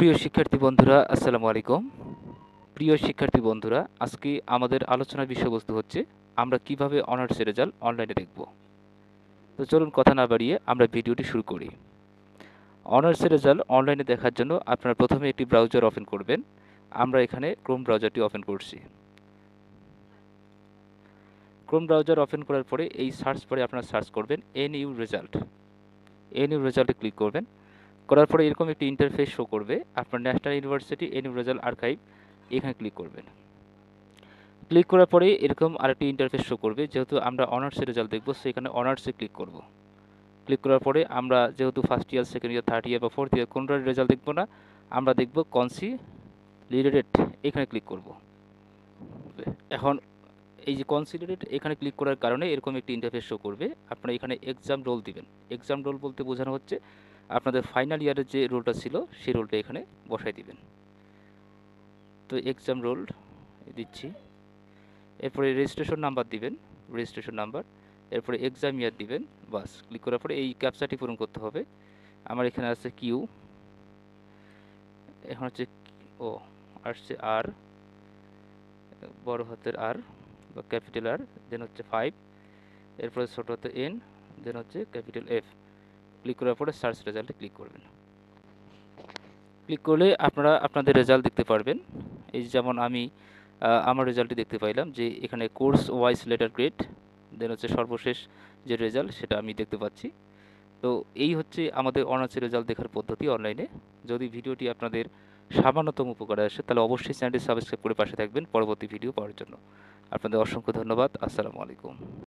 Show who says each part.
Speaker 1: প্রিয় শিক্ষার্থী বন্ধুরা, আসসালামু আলাইকুম। প্রিয় শিক্ষার্থী বন্ধুরা, আজকে আমাদের আলোচনার বিষয়বস্তু হচ্ছে আমরা কিভাবে অনার্স রেজাল্ট অনলাইনে দেখব। তো চলুন কথা না বাড়িয়ে আমরা ভিডিওটি শুরু করি। অনার্স রেজাল্ট অনলাইনে দেখার জন্য আপনারা প্রথমে একটি ব্রাউজার ওপেন করবেন। আমরা এখানে ক্রোম ব্রাউজারটি ওপেন করছি। ক্রোম ব্রাউজার ওপেন করার পরে এই সার্চ বারে আপনারা সার্চ করবেন এনইউ রেজাল্ট। এনইউ রেজাল্টে ক্লিক করবেন। করার পরে এরকম একটি ইন্টারফেস শো করবে। আপনার national university NU result archive, এখানে ক্লিক করবেন। ক্লিক করার পরে এরকম আরেকটি ইন্টারফেস শো করবে। যেহেতু আমরা অনার্সের রেজাল্ট দেখব, সেখানে অনার্সে ক্লিক করব। ক্লিক করার পরে আমরা যেহেতু first year, second year, third year বা ফোর্থ ইয়ার কোনটার রেজাল্ট দেখব না, আমরা দেখব কনসিলিডেটেড, এখানে ক্লিক করব। এখন এই যে কনসিলিডেটেড এখানে ক্লিক করার কারণে এরকম একটি ইন্টারফেস শো করবে। আপনারা এখানে এক্সাম রোল দিবেন। এক্সাম রোল বলতে বোঝানো হচ্ছে আপনাদের ফাইনাল ইয়ারের যে রোলটা ছিল সেই রোলটা এখানে বসাই দিবেন। তো এক্সাম রোল দিচ্ছি। এরপরে রেজিস্ট্রেশন নাম্বার দিবেন, রেজিস্ট্রেশন নাম্বার। এরপরে এক্সাম ইয়ার দিবেন। বাস, ক্লিক করার পরে এই ক্যাপচাটি পূরণ করতে হবে। আমার এখানে আছে কিউ, এখন হচ্ছে ও আসছে আর, বড় হাতের আর বা ক্যাপিটাল আর, দেন হচ্ছে 5, এরপরে ছোট হাতে এন, দেন হচ্ছে ক্যাপিটাল এফ। ক্লিক করার পরে সার্চ রেজাল্টে ক্লিক করবেন। ক্লিক করলে আপনারা আপনাদের রেজাল্ট দেখতে পারবেন। এই যেমন আমি আমার রেজাল্টটি দেখতে পাইলাম যে এখানে কোর্স ওয়াইজ লেটার গ্রেড, দেন হচ্ছে সর্বশেষ যে রেজাল্ট সেটা আমি দেখতে পাচ্ছি। তো এই হচ্ছে আমাদের অনার্সের রেজাল্ট দেখার পদ্ধতি অনলাইনে। যদি ভিডিওটি আপনাদের সামান্যতম উপকারে আসে তাহলে অবশ্যই চ্যানেলটি সাবস্ক্রাইব করে পাশে থাকবেন পরবর্তী ভিডিও পাওয়ার জন্য। আপনাদের অসংখ্য ধন্যবাদ। আসসালামু আলাইকুম।